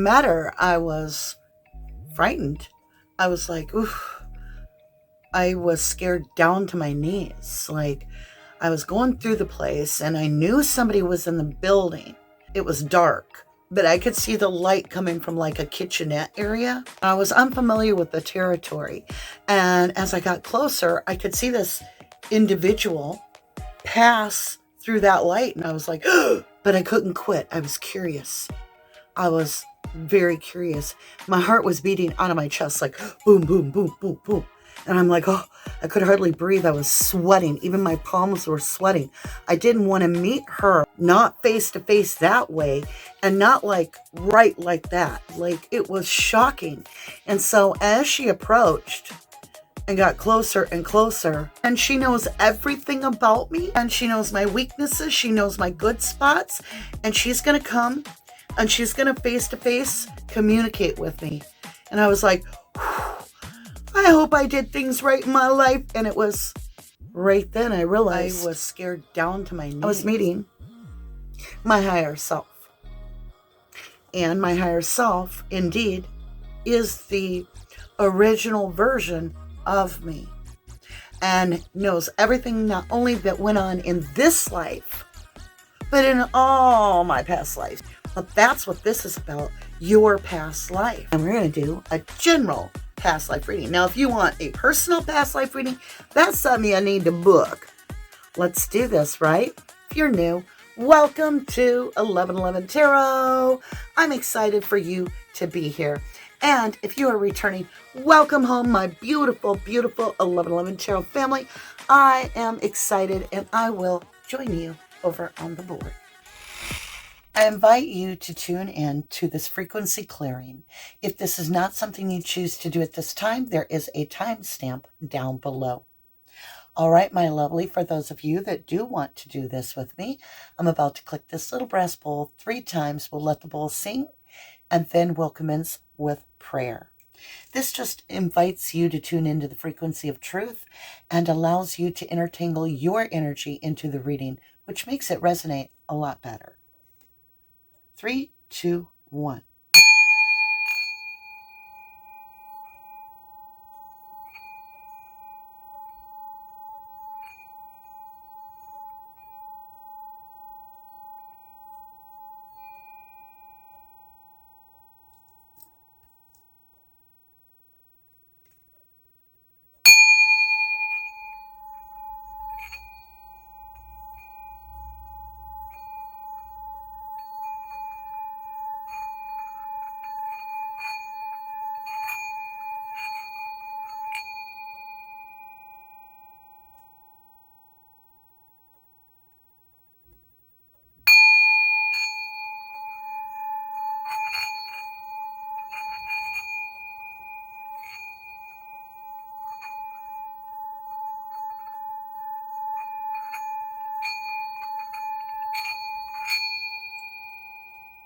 met her, I was frightened. I was like, oof. I was scared down to my knees. Like, I was going through the place and I knew somebody was in the building. It was dark, but I could see the light coming from like a kitchenette area. I was unfamiliar with the territory. And as I got closer, I could see this individual pass through that light. And I was like, but I couldn't quit. I was curious. I was very curious. My heart was beating out of my chest, like boom, boom, boom, boom, boom. And I'm like, oh, I could hardly breathe. I was sweating. Even my palms were sweating. I didn't want to meet her, not face to face that way, and not like right like that. Like, it was shocking. And so as she approached and got closer and closer, and she knows everything about me, and she knows my weaknesses, she knows my good spots, and she's going to come and she's going to face to face communicate with me. And I was like, I hope I did things right in my life. And it was right then I realized I was scared down to my knees. I was meeting my higher self. And my higher self, indeed, is the original version of me. And knows everything not only that went on in this life, but in all my past lives. But that's what this is about, your past life. And we're going to do a general past life reading. Now, if you want a personal past life reading, that's something you need to book. Let's do this, right? If you're new, welcome to 1111 Tarot. I'm excited for you to be here. And if you are returning, welcome home, my beautiful, beautiful 1111 Tarot family. I am excited and I will join you over on the board. I invite you to tune in to this frequency clearing. If this is not something you choose to do at this time, there is a timestamp down below. All right, my lovely, for those of you that do want to do this with me, I'm about to click this little brass bowl 3 times. We'll let the bowl sing, and then we'll commence with prayer. This just invites you to tune into the frequency of truth and allows you to intertangle your energy into the reading, which makes it resonate a lot better. 3, 2, 1.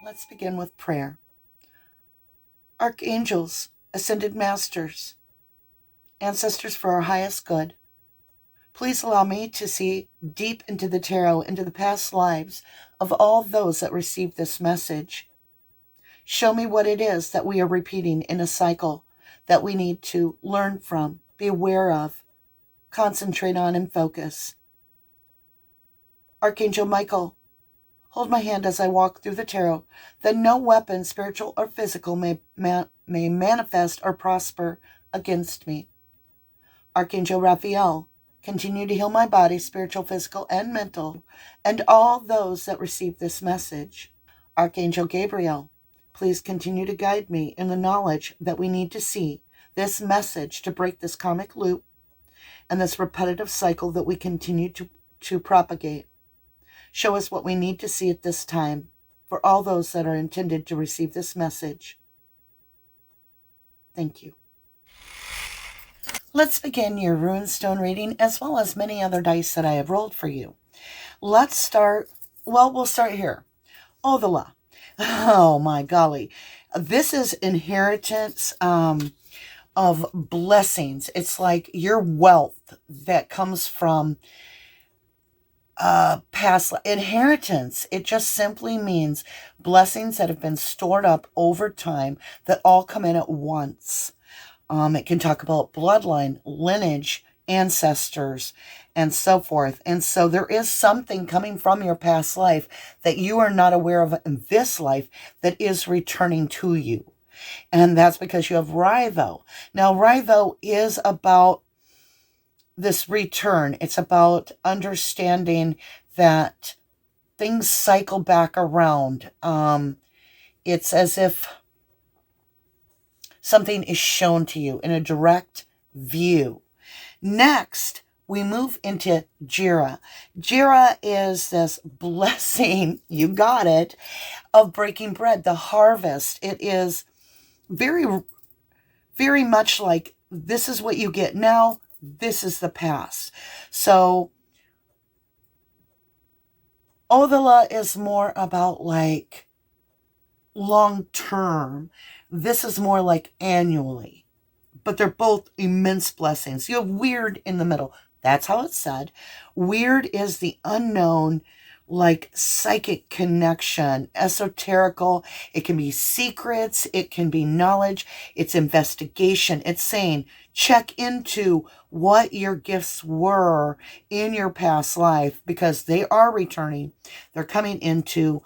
Let's begin with prayer. Archangels, ascended masters, ancestors for our highest good, please allow me to see deep into the tarot, into the past lives of all those that received this message. Show me what it is that we are repeating in a cycle that we need to learn from, be aware of, concentrate on, and focus. Archangel Michael, hold my hand as I walk through the tarot, that no weapon, spiritual or physical, may manifest or prosper against me. Archangel Raphael, continue to heal my body, spiritual, physical, and mental, and all those that receive this message. Archangel Gabriel, please continue to guide me in the knowledge that we need to see this message to break this karmic loop and this repetitive cycle that we continue to propagate. Show us what we need to see at this time for all those that are intended to receive this message. Thank you. Let's begin your runestone reading as well as many other dice that I have rolled for you. Let's start, we'll start here. Ovala. Oh my golly. This is inheritance of blessings. It's like your wealth that comes from past inheritance. It just simply means blessings that have been stored up over time that all come in at once. It can talk about bloodline, lineage, ancestors, and so forth. And so there is something coming from your past life that you are not aware of in this life that is returning to you. And that's because you have Rivo. Now, Rivo is about this return. It's about understanding that things cycle back around. It's as if something is shown to you in a direct view. Next, we move into Jira. Jira is this blessing, you got it, of breaking bread, the harvest. It is very, very much like this is what you get now, this is the past. So Odala is more about like long term. This is more like annually. But they're both immense blessings. You have weird in the middle. That's how it's said. Weird is the unknown, like psychic connection, esoterical. It can be secrets. It can be knowledge. It's investigation. It's saying, check into what your gifts were in your past life because they are returning. They're coming into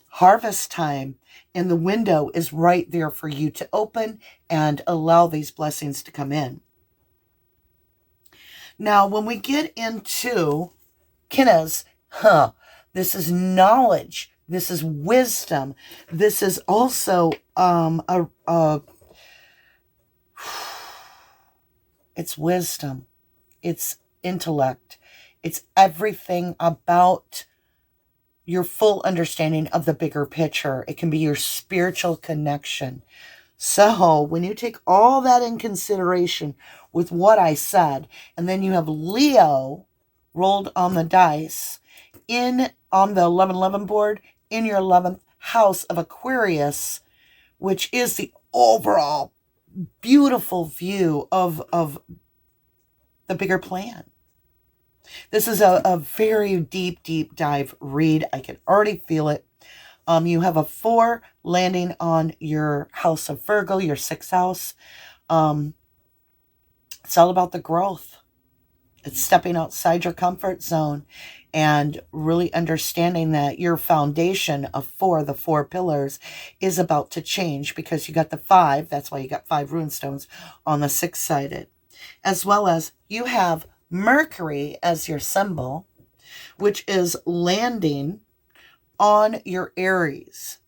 harvest time. And the window is right there for you to open and allow these blessings to come in. Now, when we get into Kinnas, this is knowledge. This is wisdom. This is also it's wisdom. It's intellect. It's everything about your full understanding of the bigger picture. It can be your spiritual connection. So when you take all that in consideration with what I said, and then you have Leo rolled on the dice on the 1111 board in your 11th house of Aquarius, which is the overall beautiful view of the bigger plan. This is a very deep, deep dive read. I can already feel it. You have a 4 landing on your house of Virgo, your 6th house. It's all about the growth. It's stepping outside your comfort zone and really understanding that your foundation of 4, the 4 pillars, is about to change because you got the 5. That's why you got 5 runestones on the 6-sided. As well as you have Mercury as your symbol, which is landing on your Aries,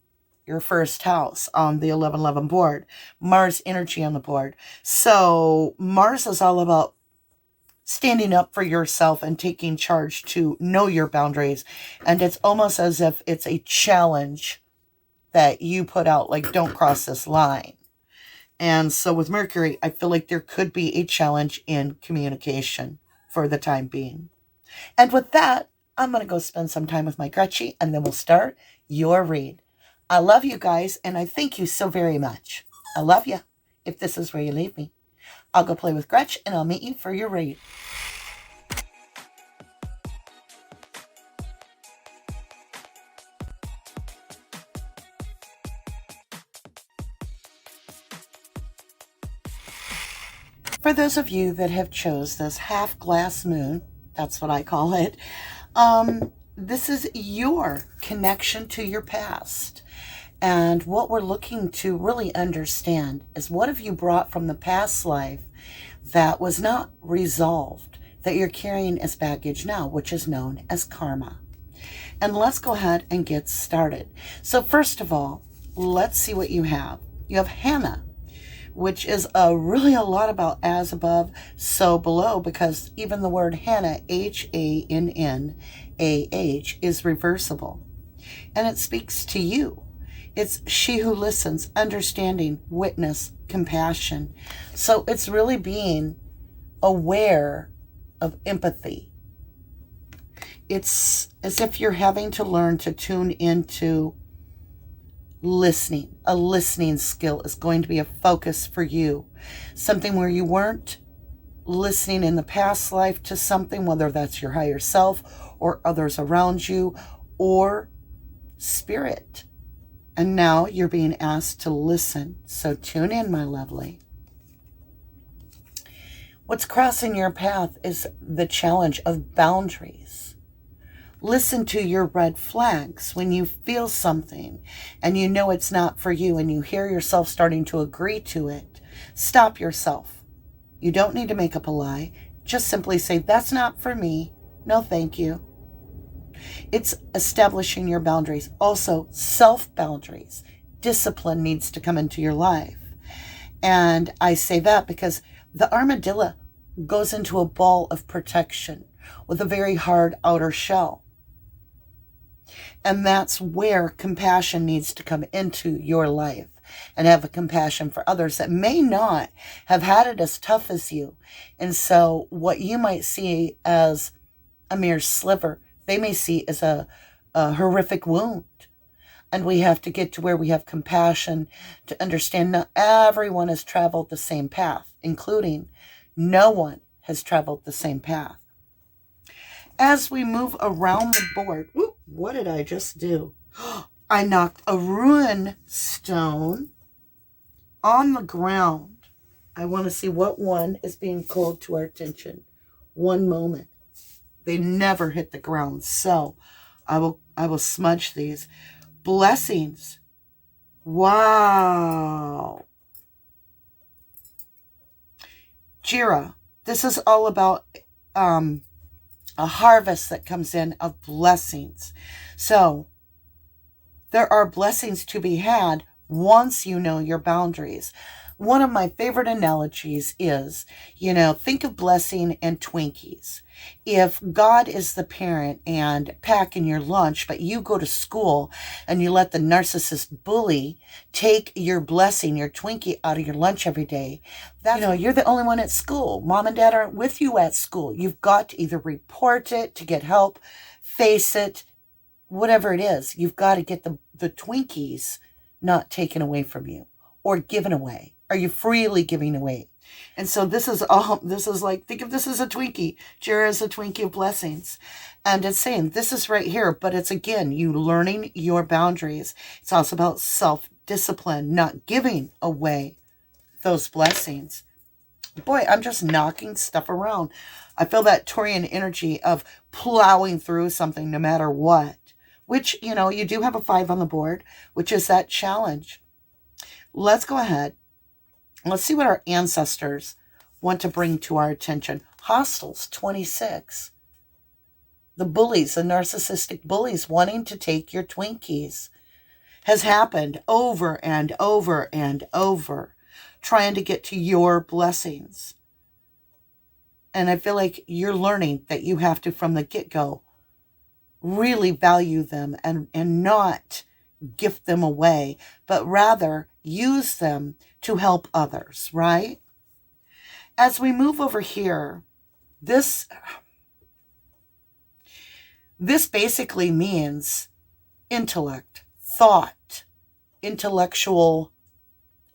your 1st house on the 1111 board. Mars energy on the board. So Mars is all about standing up for yourself and taking charge to know your boundaries. And it's almost as if it's a challenge that you put out, like, don't cross this line. And so with Mercury, I feel like there could be a challenge in communication for the time being. And with that, I'm going to go spend some time with my Gretchen, and then we'll start your read. I love you guys, and I thank you so very much. I love you. If this is where you leave me, I'll go play with Gretchen, and I'll meet you for your read. For those of you that have chose this half glass moon, that's what I call it, this is your connection to your past. And what we're looking to really understand is what have you brought from the past life that was not resolved, that you're carrying as baggage now, which is known as karma. And let's go ahead and get started. So first of all, let's see what you have. You have Hannah, which is really a lot about as above, so below, because even the word Hannah, H-A-N-N-A-H, is reversible. And it speaks to you. It's she who listens, understanding, witness, compassion. So it's really being aware of empathy. It's as if you're having to learn to tune into listening. A listening skill is going to be a focus for you. Something where you weren't listening in the past life to something, whether that's your higher self or others around you or spirit. And now you're being asked to listen. So tune in, my lovely. What's crossing your path is the challenge of boundaries. Listen to your red flags when you feel something and you know it's not for you and you hear yourself starting to agree to it. Stop yourself. You don't need to make up a lie. Just simply say, that's not for me. No, thank you. It's establishing your boundaries. Also, self-boundaries. Discipline needs to come into your life. And I say that because the armadillo goes into a ball of protection with a very hard outer shell. And that's where compassion needs to come into your life and have a compassion for others that may not have had it as tough as you. And so what you might see as a mere sliver, they may see as a horrific wound. And we have to get to where we have compassion to understand not everyone has traveled the same path, including no one has traveled the same path. As we move around the board, whoop, what did I just do? I knocked a rune stone on the ground. I want to see what one is being called to our attention. One moment. They never hit the ground. So I will smudge these. Blessings. Wow. Jira. This is all about a harvest that comes in of blessings. So there are blessings to be had once you know your boundaries. One of my favorite analogies is, think of blessing and Twinkies. If God is the parent and packing your lunch, but you go to school and you let the narcissist bully take your blessing, your Twinkie out of your lunch every day, you're the only one at school. Mom and dad aren't with you at school. You've got to either report it to get help, face it, whatever it is. You've got to get the Twinkies not taken away from you or given away. Are you freely giving away? And so this is like, think of this as a Twinkie. Jira is a Twinkie of blessings. And it's saying this is right here, but it's again, you learning your boundaries. It's also about self-discipline, not giving away those blessings. Boy, I'm just knocking stuff around. I feel that Taurian energy of plowing through something no matter what, which, you do have a 5 on the board, which is that challenge. Let's go ahead. Let's see what our ancestors want to bring to our attention. Hostels, 26. The bullies, the narcissistic bullies wanting to take your Twinkies has happened over and over and over, trying to get to your blessings. And I feel like you're learning that you have to, from the get-go, really value them and not gift them away, but rather use them to help others, right? As we move over here, this basically means intellect, thought, intellectual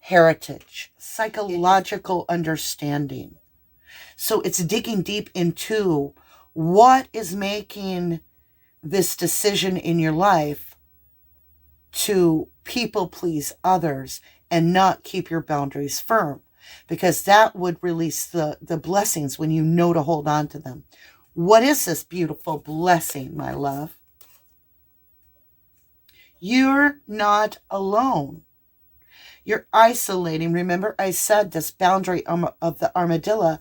heritage, psychological understanding. So it's digging deep into what is making this decision in your life to people please others and not keep your boundaries firm, because that would release the blessings when you know to hold on to them. What is this beautiful blessing, my love? You're not alone. You're isolating. Remember, I said this boundary of the armadillo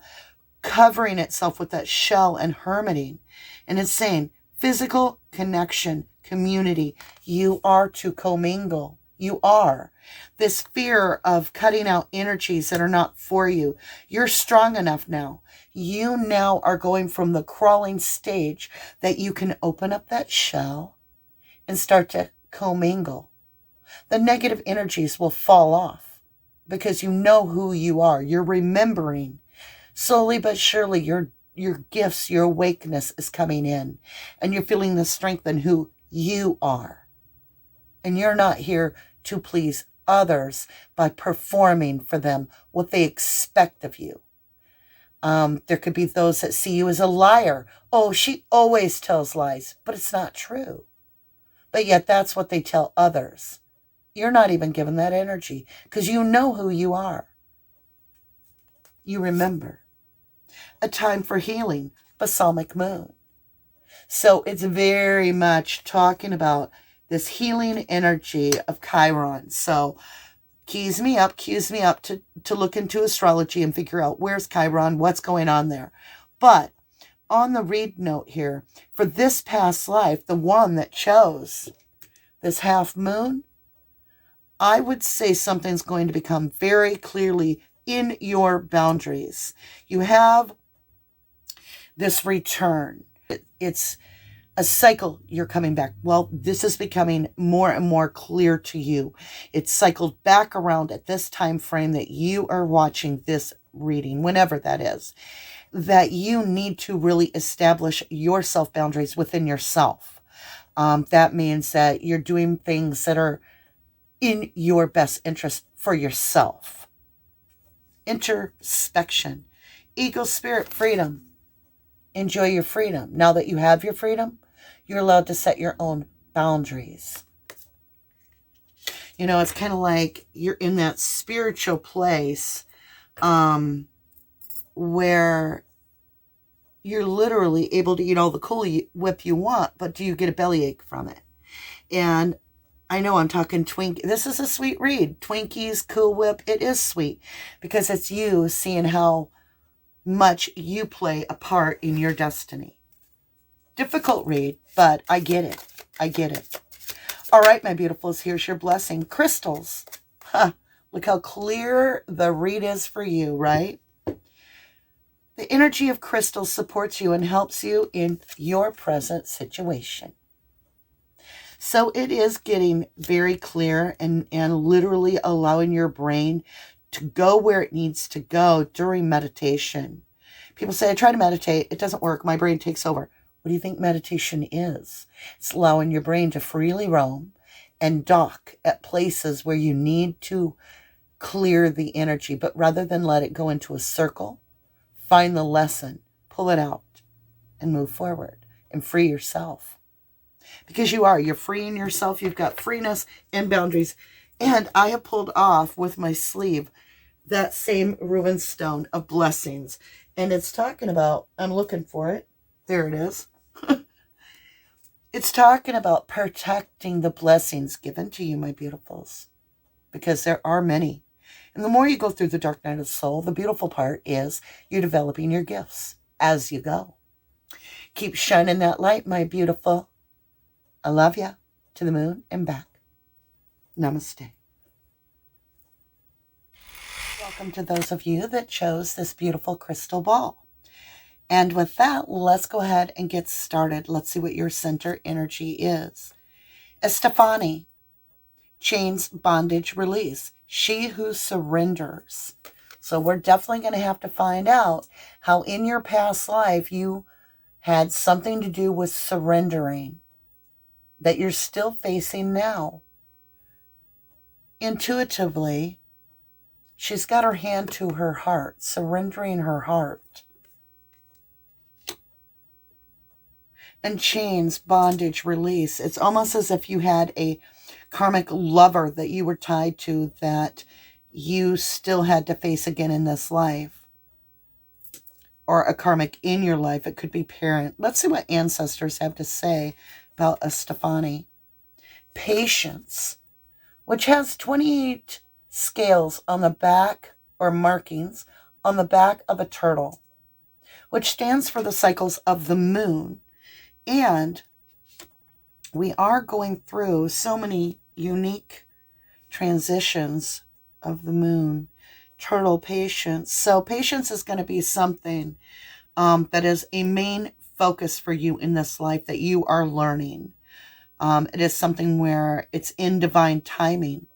covering itself with that shell and hermiting. And it's saying physical connection, community. You are to commingle. You are. This fear of cutting out energies that are not for you. You're strong enough now. You now are going from the crawling stage that you can open up that shell and start to commingle. The negative energies will fall off because you know who you are. You're remembering. Slowly but surely your gifts, your awakeness is coming in, and you're feeling the strength in who you are. And you're not here to please others by performing for them what they expect of you. There could be those that see you as a liar. Oh, she always tells lies, but it's not true. But yet that's what they tell others. You're not even given that energy because you know who you are. You remember. A time for healing, balsamic moon. So it's very much talking about this healing energy of Chiron. So cues me up to look into astrology and figure out where's Chiron, what's going on there. But on the read note here, for this past life, the one that chose this half moon, I would say something's going to become very clearly in your boundaries. You have this return. It's a cycle. You're coming back. Well, this is becoming more and more clear to you. It's cycled back around at this time frame that you are watching this reading, whenever that is, that you need to really establish your self boundaries within yourself. That means that you're doing things that are in your best interest for yourself. Introspection, ego, spirit, freedom. Enjoy your freedom. Now that you have your freedom, you're allowed to set your own boundaries. You know, it's kind of like you're in that spiritual place where you're literally able to eat all the Cool Whip you want, but do you get a bellyache from it? And I know I'm talking Twinkie. This is a sweet read. Twinkies, Cool Whip, it is sweet because it's you seeing how much you play a part in your destiny. Difficult read, but I get it. I get it. All right, my beautifuls, here's your blessing. Crystals. Huh. Look how clear the read is for you, right? The energy of crystals supports you and helps you in your present situation. So it is getting very clear and literally allowing your brain to go where it needs to go during meditation. People say, I try to meditate. It doesn't work. My brain takes over. What do you think meditation is? It's allowing your brain to freely roam and dock at places where you need to clear the energy. But rather than let it go into a circle, find the lesson, pull it out, and move forward and free yourself. Because you're freeing yourself. You've got freeness and boundaries. And I have pulled off with my sleeve that same runestone of blessings. And it's talking about, I'm looking for it. There it is. It's talking about protecting the blessings given to you, my beautifuls. Because there are many. And the more you go through the dark night of the soul, the beautiful part is you're developing your gifts as you go. Keep shining that light, my beautiful. I love ya. To the moon and back. Namaste. Welcome to those of you that chose this beautiful crystal ball. And with that, let's go ahead and get started. Let's see what your center energy is. Estefani, chains, bondage, release. She who surrenders. So we're definitely going to have to find out how in your past life you had something to do with surrendering that you're still facing now. Intuitively, she's got her hand to her heart, surrendering her heart. And chains, bondage, release. It's almost as if you had a karmic lover that you were tied to that you still had to face again in this life. Or a karmic in your life. It could be parent. Let's see what ancestors have to say about Estefani. Patience, which has 28 scales on the back, or markings on the back of a turtle, which stands for the cycles of the moon. And we are going through so many unique transitions of the moon. Turtle, patience. So patience is going to be something that is a main focus for you in this life that you are learning. It is something where it's in divine timing.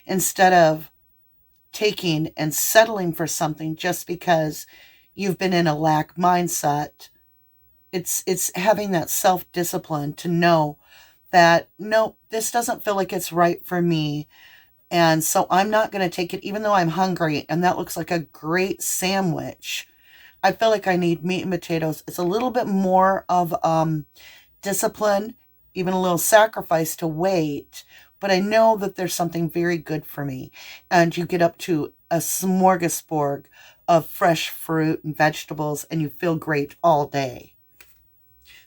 Instead of taking and settling for something just because you've been in a lack mindset, it's having that self-discipline to know that, no, this doesn't feel like it's right for me. And so I'm not going to take it, even though I'm hungry and that looks like a great sandwich. I feel like I need meat and potatoes. It's a little bit more of discipline, even a little sacrifice to wait. But I know that there's something very good for me. And you get up to a smorgasbord of fresh fruit and vegetables, and you feel great all day.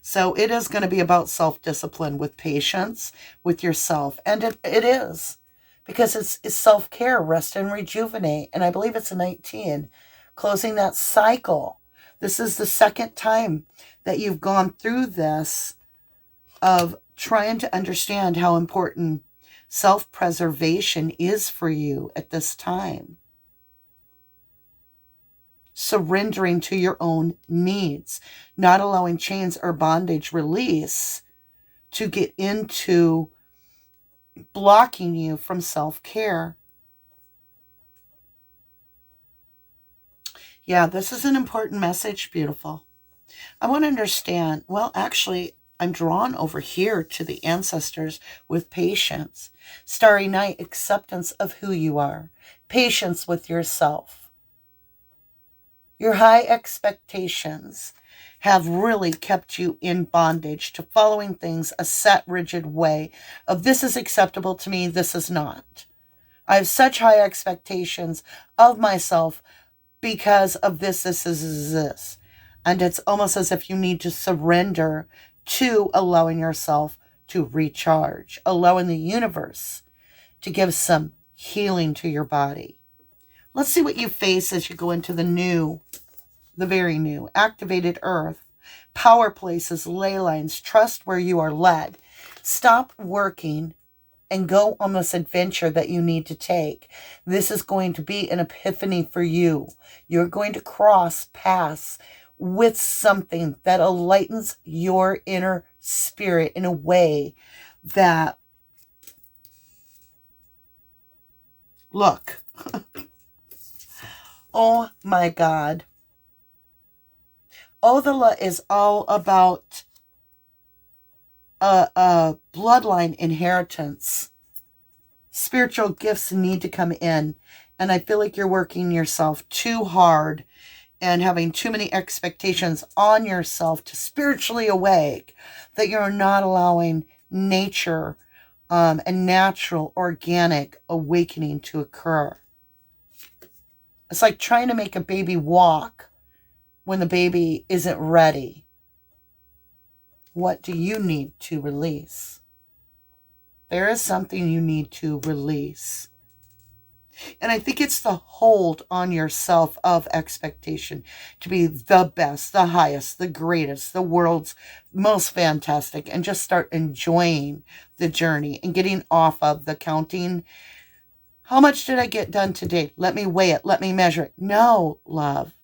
So it is going to be about self-discipline with patience with yourself. And it is. Because it's self-care, rest and rejuvenate. And I believe it's a 19. Closing that cycle. This is the second time that you've gone through this of trying to understand how important self-preservation is for you at this time. Surrendering to your own needs, not allowing chains or bondage release to get into blocking you from self-care. Yeah, this is an important message, beautiful. I want to understand, well, actually, I'm drawn over here to the ancestors with patience. Starry night, acceptance of who you are. Patience with yourself. Your high expectations have really kept you in bondage to following things a set, rigid way of this is acceptable to me, this is not. I have such high expectations of myself because of this. And it's almost as if you need to surrender to allowing yourself to recharge, allowing the universe to give some healing to your body. Let's see what you face as you go into the very new, activated earth, power places, ley lines, trust where you are led. Stop working and go on this adventure that you need to take. This is going to be an epiphany for you. You're going to cross paths with something that enlightens your inner spirit in a way that, look, oh my God. Odala is all about bloodline inheritance. Spiritual gifts need to come in. And I feel like you're working yourself too hard and having too many expectations on yourself to spiritually awake, that you're not allowing nature and natural organic awakening to occur. It's like trying to make a baby walk when the baby isn't ready. What do you need to release? There is something you need to release. And I think it's the hold on yourself of expectation to be the best, the highest, the greatest, the world's most fantastic, and just start enjoying the journey and getting off of the counting. How much did I get done today? Let me weigh it. Let me measure it. No, love.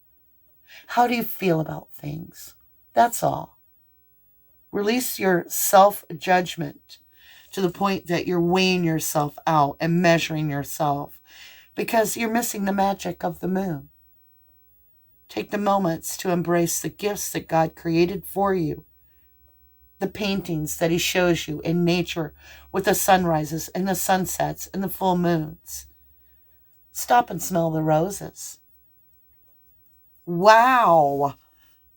How do you feel about things? That's all. Release your self-judgment to the point that you're weighing yourself out and measuring yourself, because you're missing the magic of the moon. Take the moments to embrace the gifts that God created for you. The paintings that he shows you in nature with the sunrises and the sunsets and the full moons. Stop and smell the roses. Wow.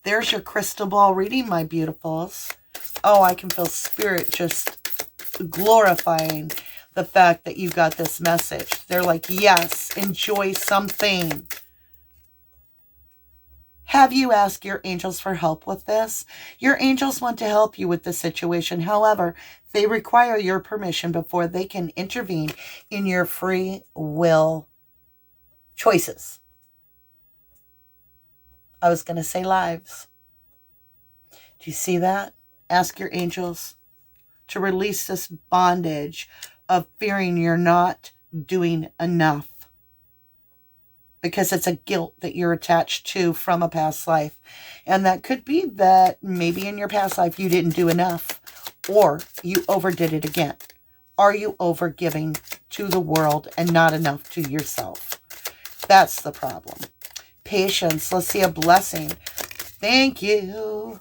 There's your crystal ball reading, my beautifuls. Oh, I can feel spirit just glorifying the fact that you got this message. They're like, yes, enjoy something. Have you asked your angels for help with this? Your angels want to help you with the situation. However, they require your permission before they can intervene in your free will choices. I was going to say lives. Do you see that? Ask your angels to release this bondage of fearing you're not doing enough, because it's a guilt that you're attached to from a past life. And that could be that maybe in your past life you didn't do enough, or you overdid it again. Are you overgiving to the world and not enough to yourself? That's the problem. Patience. Let's see a blessing. Thank you.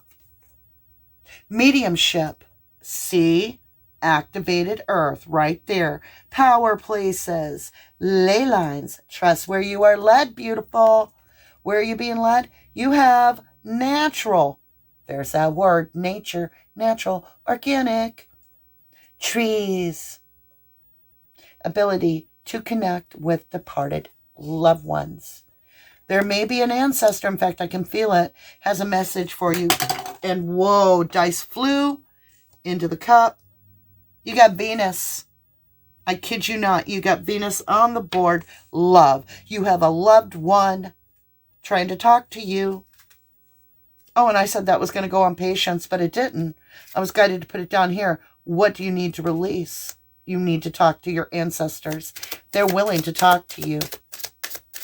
Mediumship. See? Activated earth right there. Power places. Ley lines. Trust where you are led, beautiful. Where are you being led? You have natural. There's that word, nature, natural, organic, trees. Ability to connect with departed loved ones. There may be an ancestor, in fact, I can feel it, has a message for you. And whoa, dice flew into the cup. You got Venus. I kid you not. You got Venus on the board. Love. You have a loved one trying to talk to you. Oh, and I said that was going to go on patience, but it didn't. I was guided to put it down here. What do you need to release? You need to talk to your ancestors. They're willing to talk to you.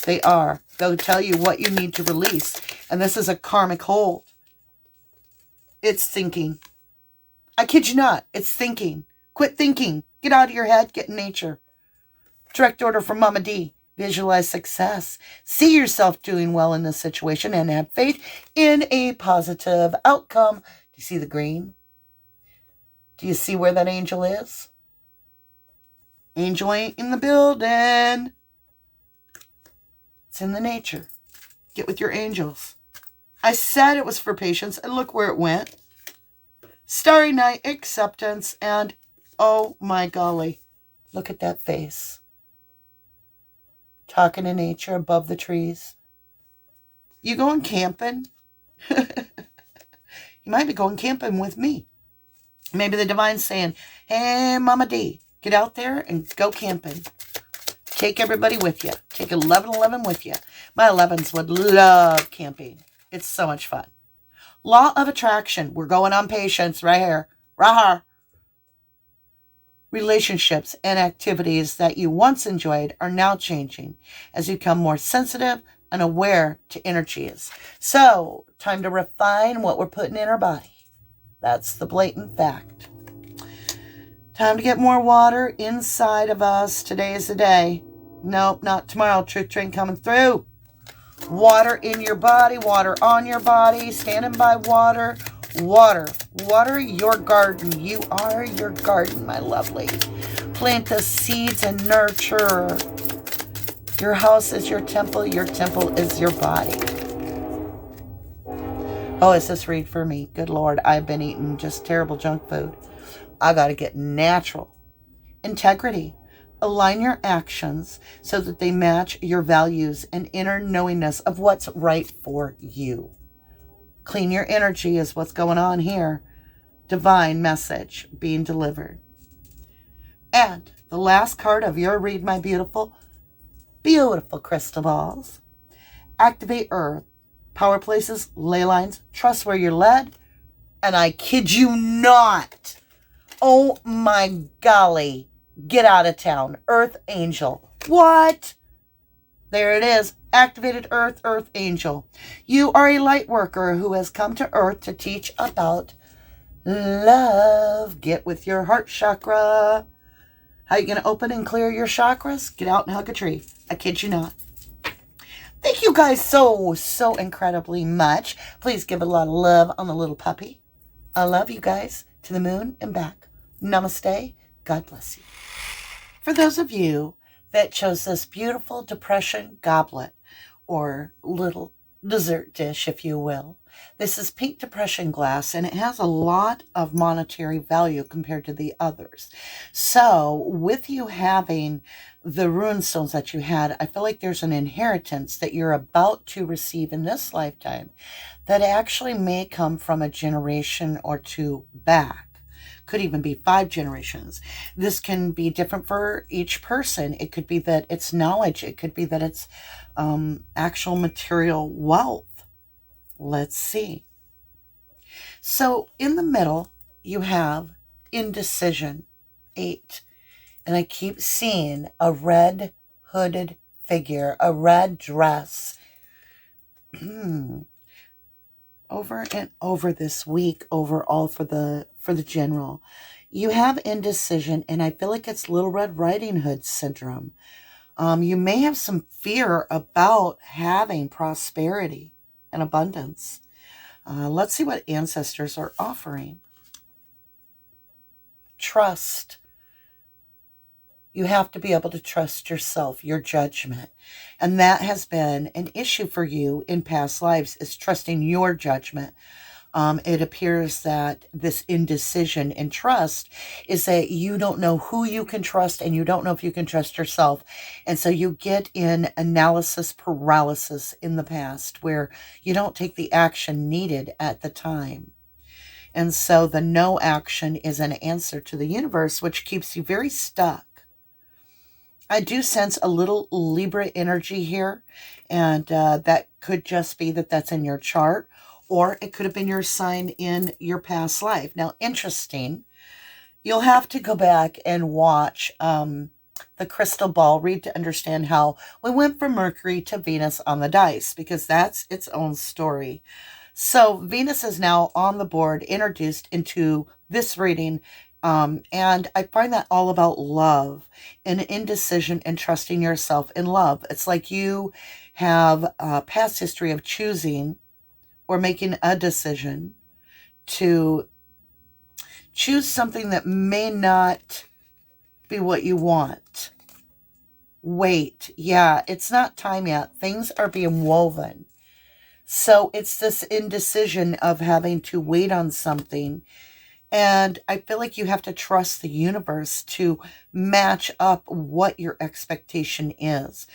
They are. They'll tell you what you need to release. And this is a karmic hold. It's thinking. I kid you not. It's thinking. Quit thinking. Get out of your head. Get in nature. Direct order from Mama D. Visualize success. See yourself doing well in this situation and have faith in a positive outcome. Do you see the green? Do you see where that angel is? Angel ain't in the building. It's in the nature. Get with your angels. I said it was for patience, and look where it went. Starry night, acceptance, and oh my golly, look at that face. Talking to nature above the trees. You going camping? You might be going camping with me. Maybe the divine's saying, hey, Mama D, get out there and go camping. Take everybody with you. Take 1111 with you. My 11s would love camping. It's so much fun. Law of attraction. We're going on patience right here. Right here. Relationships and activities that you once enjoyed are now changing as you become more sensitive and aware to energies. So, time to refine what we're putting in our body. That's the blatant fact. Time to get more water inside of us. Today is the day. Nope, not tomorrow. Truth train coming through. Water in your body, water on your body, standing by water. Water. Water your garden. You are your garden, my lovely. Plant the seeds and nurture. Your house is your temple is your body. Oh, is this read for me? Good Lord, I've been eating just terrible junk food. I got to get natural. Integrity. Align your actions so that they match your values and inner knowingness of what's right for you. Clean your energy is what's going on here. Divine message being delivered. And the last card of your read, my beautiful, beautiful crystal balls. Activate Earth. Power places, ley lines, trust where you're led. And I kid you not. Oh my golly. Get out of town. Earth Angel. What? There it is. Activated Earth, Earth Angel. You are a light worker who has come to Earth to teach about love. Get with your heart chakra. How are you going to open and clear your chakras? Get out and hug a tree. I kid you not. Thank you guys so incredibly much. Please give a lot of love on the little puppy. I love you guys. To the moon and back. Namaste. God bless you. For those of you that chose this beautiful depression goblet, or little dessert dish, if you will, this is pink depression glass, and it has a lot of monetary value compared to the others. So with you having the runestones that you had, I feel like there's an inheritance that you're about to receive in this lifetime that actually may come from a generation or two back. Could even be 5 generations. This can be different for each person. It could be that it's knowledge. It could be that it's actual material wealth. Let's see. So in the middle, you have indecision, 8. And I keep seeing a red hooded figure, a red dress. Over and over this week, overall for the general. You have indecision, and I feel like it's Little Red Riding Hood syndrome. You may have some fear about having prosperity and abundance. Let's see what ancestors are offering. Trust. You have to be able to trust yourself, your judgment. And that has been an issue for you in past lives, is trusting your judgment. It appears that this indecision and trust is that you don't know who you can trust, and you don't know if you can trust yourself. And so you get in analysis paralysis in the past, where you don't take the action needed at the time. And so the no action is an answer to the universe, which keeps you very stuck. I do sense a little Libra energy here, and that could just be that that's in your chart, or it could have been your sign in your past life. Now, interesting, you'll have to go back and watch the crystal ball read to understand how we went from Mercury to Venus on the dice, because that's its own story. So Venus is now on the board, introduced into this reading. And I find that all about love and indecision and trusting yourself in love. It's like you have a past history of choosing or making a decision to choose something that may not be what you want. Wait, yeah, it's not time yet. Things are being woven. So it's this indecision of having to wait on something. And I feel like you have to trust the universe to match up what your expectation is.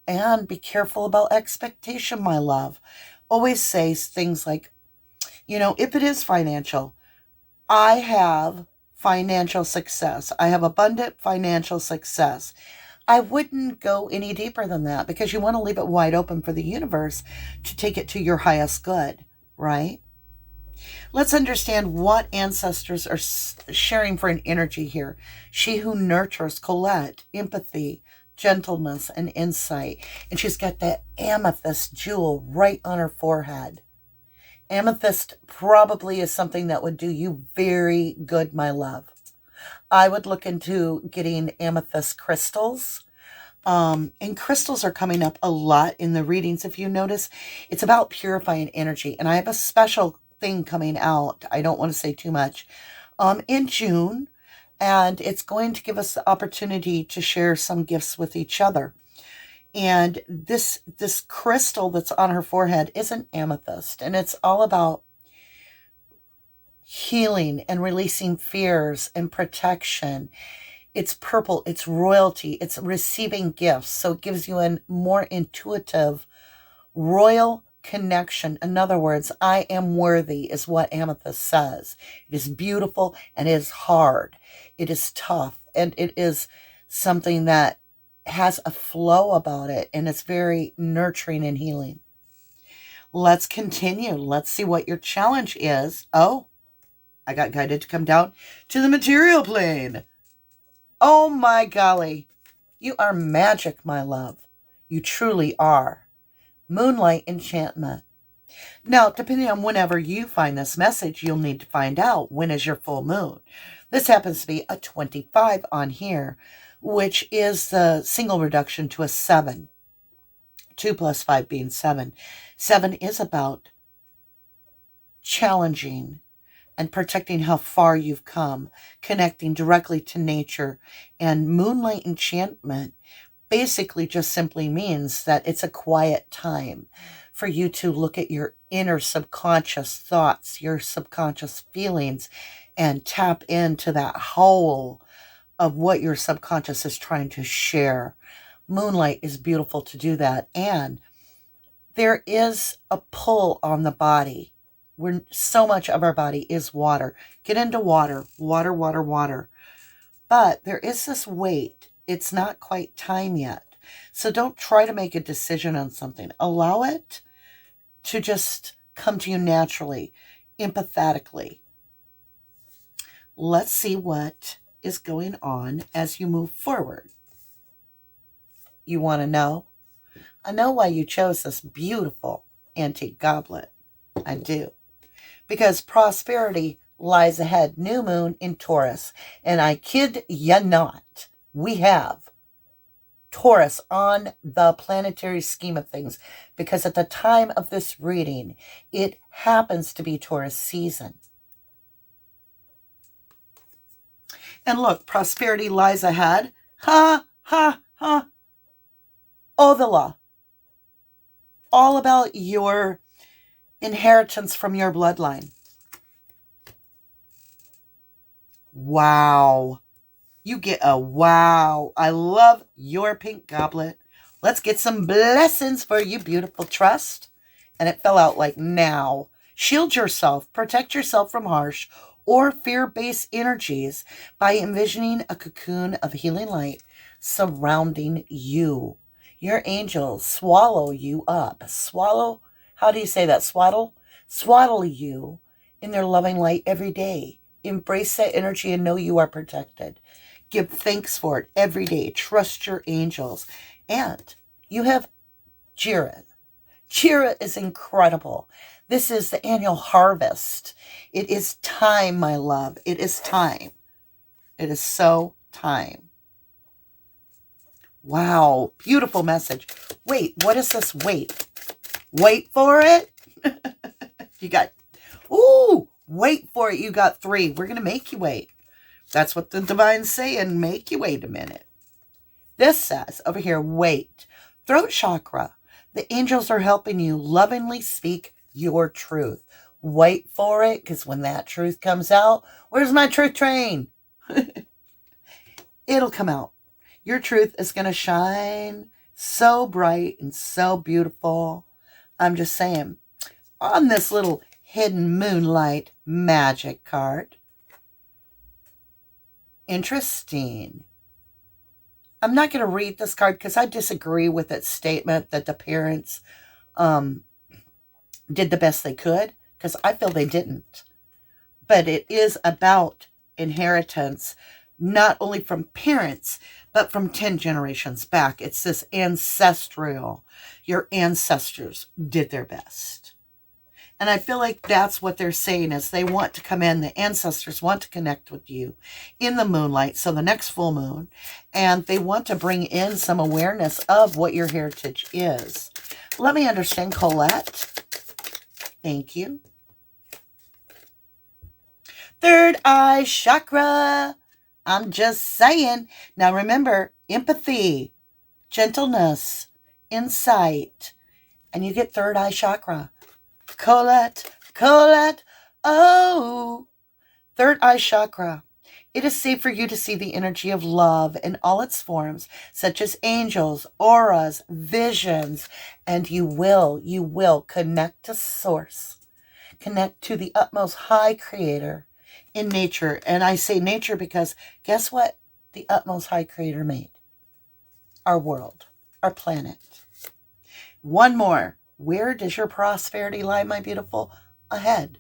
And be careful about expectation, my love. Always say things like, if it is financial, I have financial success. I have abundant financial success. I wouldn't go any deeper than that, because you want to leave it wide open for the universe to take it to your highest good, right? Let's understand what ancestors are sharing for an energy here. She who nurtures, Colette, empathy, gentleness, and insight. And she's got that amethyst jewel right on her forehead. Amethyst probably is something that would do you very good, my love. I would look into getting amethyst crystals. And crystals are coming up a lot in the readings. If you notice, it's about purifying energy. And I have a special thing coming out, I don't want to say too much, in June, and it's going to give us the opportunity to share some gifts with each other. And this crystal that's on her forehead is an amethyst, and it's all about healing and releasing fears and protection. It's purple, it's royalty, it's receiving gifts, so it gives you a more intuitive royal connection. In other words, I am worthy is what amethyst says. It is beautiful, and it is hard. It is tough, and it is something that has a flow about it, and it's very nurturing and healing. Let's continue. Let's see what your challenge is. Oh, I got guided to come down to the material plane. Oh my golly. You are magic, my love. You truly are. Moonlight enchantment. Now, depending on whenever you find this message, you'll need to find out when is your full moon. This happens to be a 25 on here, which is the single reduction to a 7. 2 plus 5 being 7. 7 is about challenging and protecting how far you've come, connecting directly to nature. And moonlight enchantment basically just simply means that it's a quiet time for you to look at your inner subconscious thoughts, your subconscious feelings, and tap into that whole of what your subconscious is trying to share. Moonlight is beautiful to do that. And there is a pull on the body, where so much of our body is water. Get into water, water, water, water. But there is this weight. It's not quite time yet. So don't try to make a decision on something. Allow it to just come to you naturally, empathetically. Let's see what is going on as you move forward. You want to know? I know why you chose this beautiful antique goblet. I do. Because prosperity lies ahead. New moon in Taurus. And I kid ya not. We have Taurus on the planetary scheme of things, because at the time of this reading, it happens to be Taurus season. And look, prosperity lies ahead. Ha, ha, ha. Oh, the law. All about your inheritance from your bloodline. Wow. You get a wow. I love your pink goblet. Let's get some blessings for you, beautiful trust. And it fell out like now. Shield yourself. Protect yourself from harsh or fear-based energies by envisioning a cocoon of healing light surrounding you. Your angels swallow you up. Swallow, how do you say that? Swaddle? Swaddle you in their loving light every day. Embrace that energy and know you are protected. Give thanks for it every day. Trust your angels. And you have Jira. Jira is incredible. This is the annual harvest. It is time, my love. It is time. It is so time. Wow. Beautiful message. Wait, what is this? Wait. Wait for it. You got, ooh, wait for it. You got 3. We're going to make you wait. That's what the divine's saying. Make you wait a minute. This says over here, wait. Throat chakra. The angels are helping you lovingly speak your truth. Wait for it, because when that truth comes out, where's my truth train? It'll come out. Your truth is going to shine so bright and so beautiful. I'm just saying, on this little hidden moonlight magic card, interesting. I'm not going to read this card because I disagree with its statement that the parents did the best they could, because I feel they didn't. But it is about inheritance, not only from parents, but from 10 generations back. It's this ancestral. Your ancestors did their best. And I feel like that's what they're saying is they want to come in. The ancestors want to connect with you in the moonlight. So the next full moon. And they want to bring in some awareness of what your heritage is. Let me understand, Colette. Thank you. Third eye chakra. I'm just saying. Now remember, empathy, gentleness, insight. And you get third eye chakra. Colette, Colette, oh. Third eye chakra. It is safe for you to see the energy of love in all its forms, such as angels, auras, visions, and you will connect to source. Connect to the utmost high creator in nature. And I say nature because guess what? The utmost high creator made. Our world, our planet. One more. Where does your prosperity lie, my beautiful? Ahead,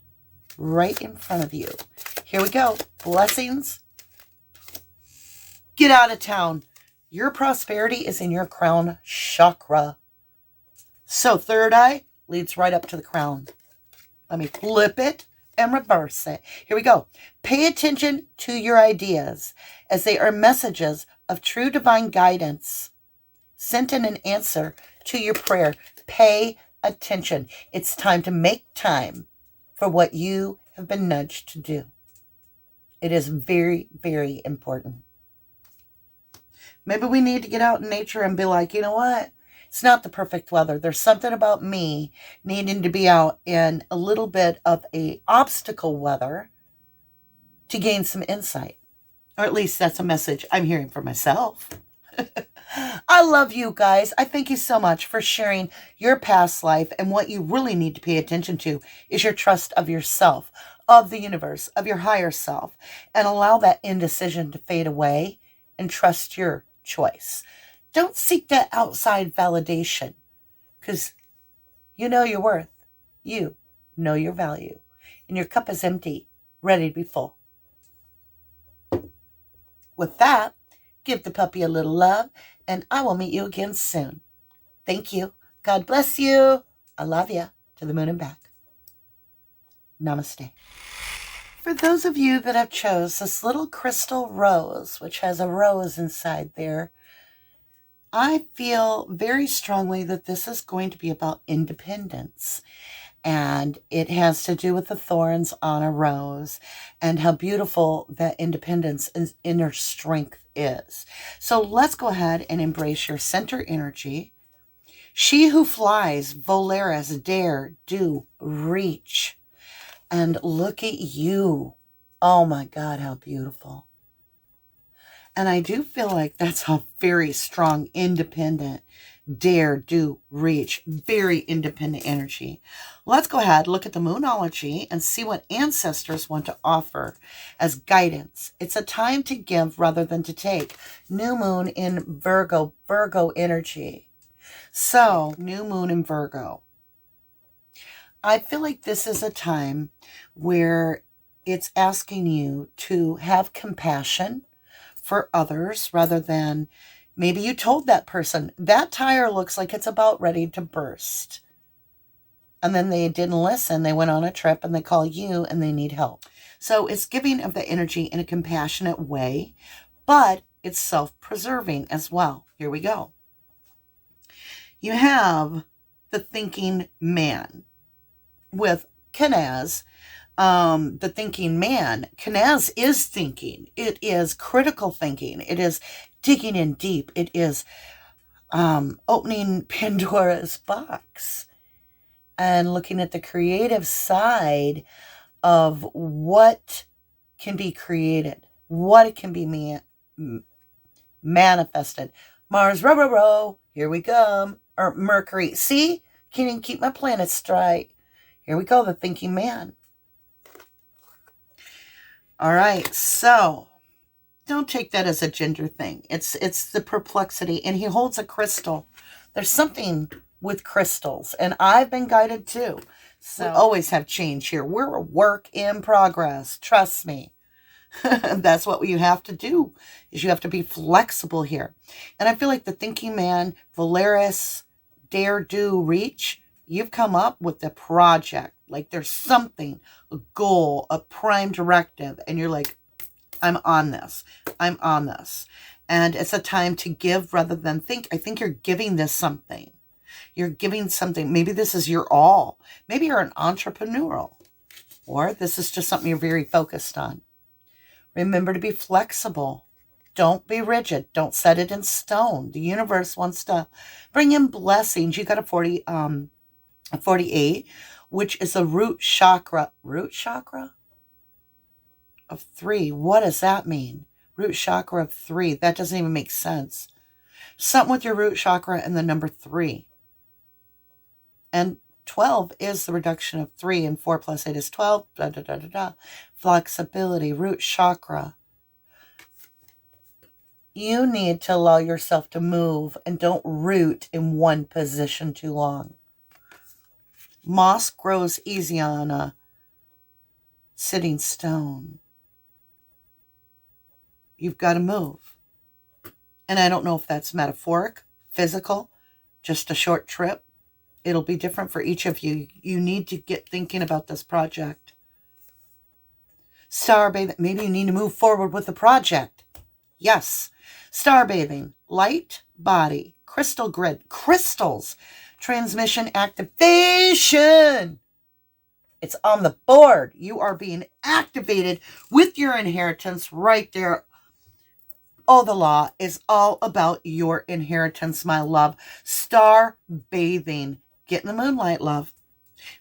right in front of you. Here we go. Blessings. Get out of town. Your prosperity is in your crown chakra. So third eye leads right up to the crown. Let me flip it and reverse it. Here we go. Pay attention to your ideas as they are messages of true divine guidance sent in an answer to your prayer. Pay attention. It's time to make time for what you have been nudged to do. It is very, very important. Maybe we need to get out in nature and be like, you know what? It's not the perfect weather. There's something about me needing to be out in a little bit of a obstacle weather to gain some insight. Or at least that's a message I'm hearing for myself. I love you guys. I thank you so much for sharing your past life, and what you really need to pay attention to is your trust of yourself, of the universe, of your higher self, and allow that indecision to fade away and trust your choice. Don't seek that outside validation, because you know your worth. You know your value, and your cup is empty, ready to be full. With that, give the puppy a little love, and I will meet you again soon. Thank you. God bless you. I love you. To the moon and back. Namaste. For those of you that have chose this little crystal rose, which has a rose inside there, I feel very strongly that this is going to be about independence. And it has to do with the thorns on a rose and how beautiful that independence and inner strength is. So let's go ahead and embrace your center energy. She who flies, Volaris, dare, do, reach. And look at you. Oh my God, how beautiful. And I do feel like that's a very strong, independent, dare, do, reach, very independent energy. Let's go ahead, look at the Moonology and see what ancestors want to offer as guidance. It's a time to give rather than to take. New moon in Virgo, Virgo energy. So, new moon in Virgo. I feel like this is a time where it's asking you to have compassion for others rather than maybe you told that person, that tire looks like it's about ready to burst. And then they didn't listen. They went on a trip and they call you and they need help. So it's giving of the energy in a compassionate way, but it's self-preserving as well. Here we go. You have the thinking man with Kenaz. The thinking man. Kenaz is thinking. It is critical thinking. It is digging in deep. It is opening Pandora's box and looking at the creative side of what can be created, what can be manifested. Mars, row, here we come. Or Mercury. See? Can't even keep my planets straight. Here we go, the thinking man. All right, so don't take that as a gender thing. It's the perplexity, and he holds a crystal. There's something with crystals, and I've been guided too. So we always have change here. We're a work in progress. Trust me. That's what you have to do, is you have to be flexible here. And I feel like the thinking man, Volaris, dare, do, reach, you've come up with the project. Like there's something, a goal, a prime directive, and you're like, I'm on this. I'm on this. And it's a time to give rather than think. I think you're giving this something. You're giving something. Maybe this is your all. Maybe you're an entrepreneurial, or this is just something you're very focused on. Remember to be flexible. Don't be rigid. Don't set it in stone. The universe wants to bring in blessings. You got a 48, which is a root chakra. Root chakra of 3. What does that mean? Root chakra of 3. That doesn't even make sense. Something with your root chakra and the number 3. And 12 is the reduction of 3, and 4 plus 8 is 12. Da, da, da, da, da. Flexibility, root chakra. You need to allow yourself to move and don't root in one position too long. Moss grows easy on a sitting stone. You've got to move. And I don't know if that's metaphoric, physical, just a short trip. It'll be different for each of you. You need to get thinking about this project. Star bathing. Maybe you need to move forward with the project. Yes. Star bathing. Light, body, crystal grid, crystals, transmission, activation. It's on the board. You are being activated with your inheritance right there. Oh, the law is all about your inheritance, my love. Star bathing. Get in the moonlight, love.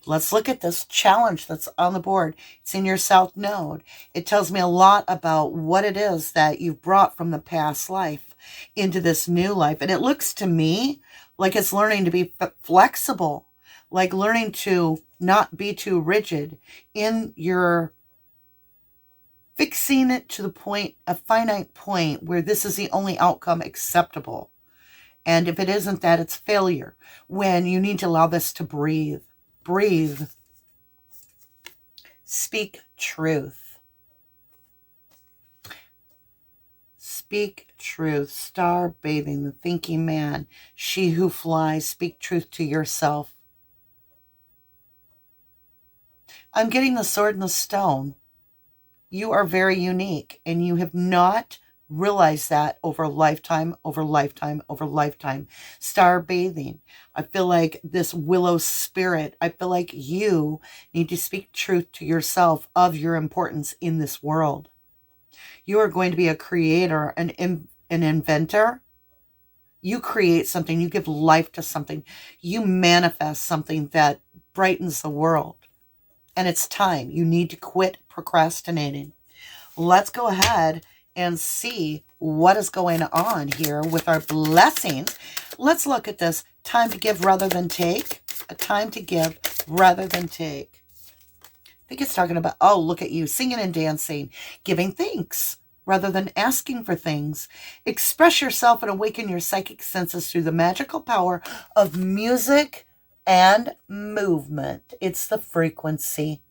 Let's look at this challenge that's on the board. It's in your South Node. It tells me a lot about what it is that you've brought from the past life into this new life. And it looks to me like it's learning to be flexible, like learning to not be too rigid in your fixing it to the point, a finite point where this is the only outcome acceptable. And if it isn't that, it's failure. When you need to allow this to breathe. Breathe. Speak truth. Speak truth. Star bathing, the thinking man. She who flies. Speak truth to yourself. I'm getting the sword and the stone. You are very unique, and you have not Realize that over lifetime, over lifetime, over lifetime. Star bathing. I feel like this willow spirit, I feel like you need to speak truth to yourself of your importance in this world. You are going to be a creator, an inventor. You create something, you give life to something, you manifest something that brightens the world. And it's time. You need to quit procrastinating. Let's go ahead and see what is going on here with our blessings. Let's look at this. Time to give rather than take. A time to give rather than take. I think it's talking about, oh, look at you, singing and dancing, giving thanks rather than asking for things. Express yourself and awaken your psychic senses through the magical power of music and movement. It's the frequency.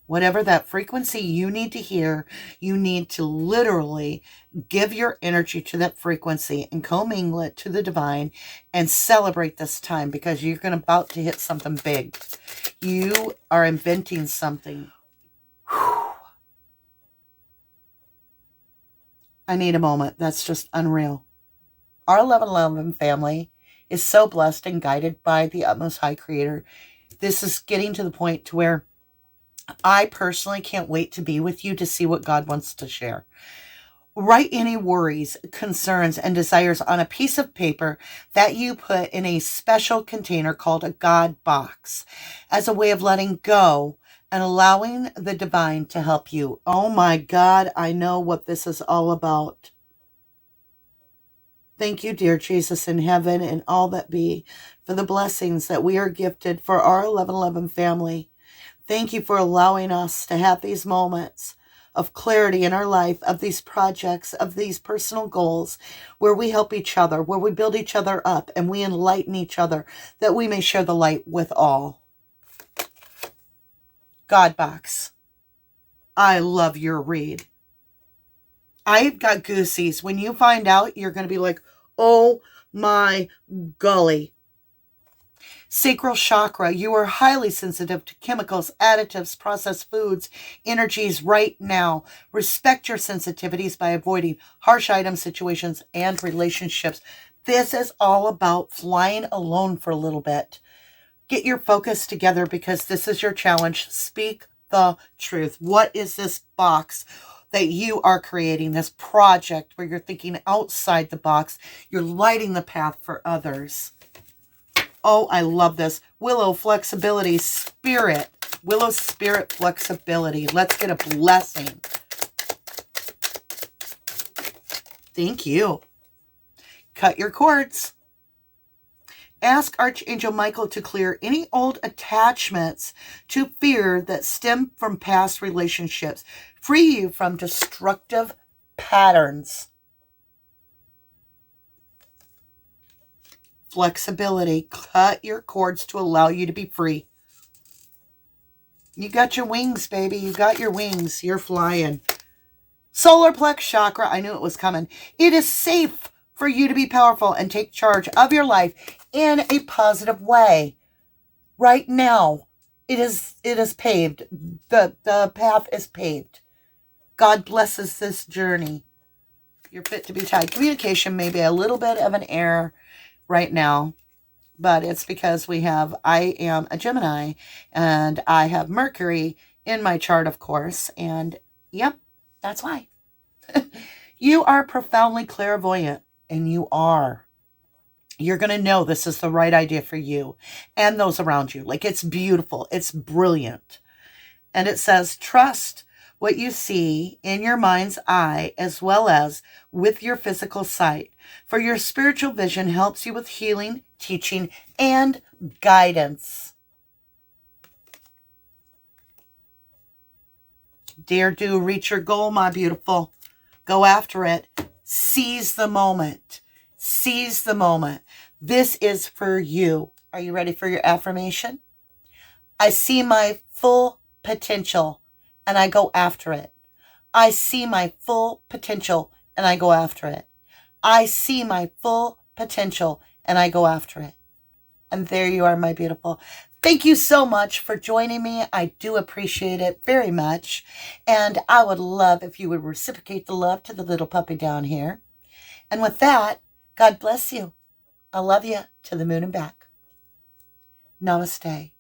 Whatever that frequency you need to hear, you need to literally give your energy to that frequency and commingle it to the divine and celebrate this time, because you're about to hit something big. You are inventing something. Whew. I need a moment. That's just unreal. Our 1111 family is so blessed and guided by the utmost high creator. This is getting to the point to where I personally can't wait to be with you to see what God wants to share. Write any worries, concerns, and desires on a piece of paper that you put in a special container called a God box as a way of letting go and allowing the divine to help you. Oh my God, I know what this is all about. Thank you, dear Jesus in heaven and all that be, for the blessings that we are gifted for our 1111 family. Thank you for allowing us to have these moments of clarity in our life, of these projects, of these personal goals, where we help each other, where we build each other up, and we enlighten each other, that we may share the light with all. God box. I love your read. I've got goosies. When you find out, you're going to be like, oh my golly. Sacral chakra, you are highly sensitive to chemicals, additives, processed foods, energies right now. Respect your sensitivities by avoiding harsh item situations and relationships. This is all about flying alone for a little bit. Get your focus together, because this is your challenge. Speak the truth. What is this box that you are creating, this project where you're thinking outside the box? You're lighting the path for others. Oh, I love this. Willow flexibility spirit. Willow spirit flexibility. Let's get a blessing. Thank you. Cut your cords. Ask Archangel Michael to clear any old attachments to fear that stem from past relationships. Free you from destructive patterns. Flexibility. Cut your cords to allow you to be free. You got your wings, baby. You got your wings. You're flying. Solar plex chakra. I knew it was coming. It is safe for you to be powerful and take charge of your life in a positive way. Right now, it is paved. The path is paved. God blesses this journey. You're fit to be tied. Communication may be a little bit of an error right now, but it's because I am a Gemini and I have Mercury in my chart, of course, and yep, that's why. You are profoundly clairvoyant, and you're going to know this is the right idea for you and those around you. Like, it's beautiful. It's brilliant. And it says, trust what you see in your mind's eye as well as with your physical sight. For your spiritual vision helps you with healing, teaching, and guidance. Dare do, reach your goal, my beautiful. Go after it. Seize the moment. Seize the moment. This is for you. Are you ready for your affirmation? I see my full potential and I go after it. I see my full potential and I go after it. I see my full potential and I go after it. And there you are, my beautiful. Thank you so much for joining me. I do appreciate it very much. And I would love if you would reciprocate the love to the little puppy down here. And with that, God bless you. I love you to the moon and back. Namaste.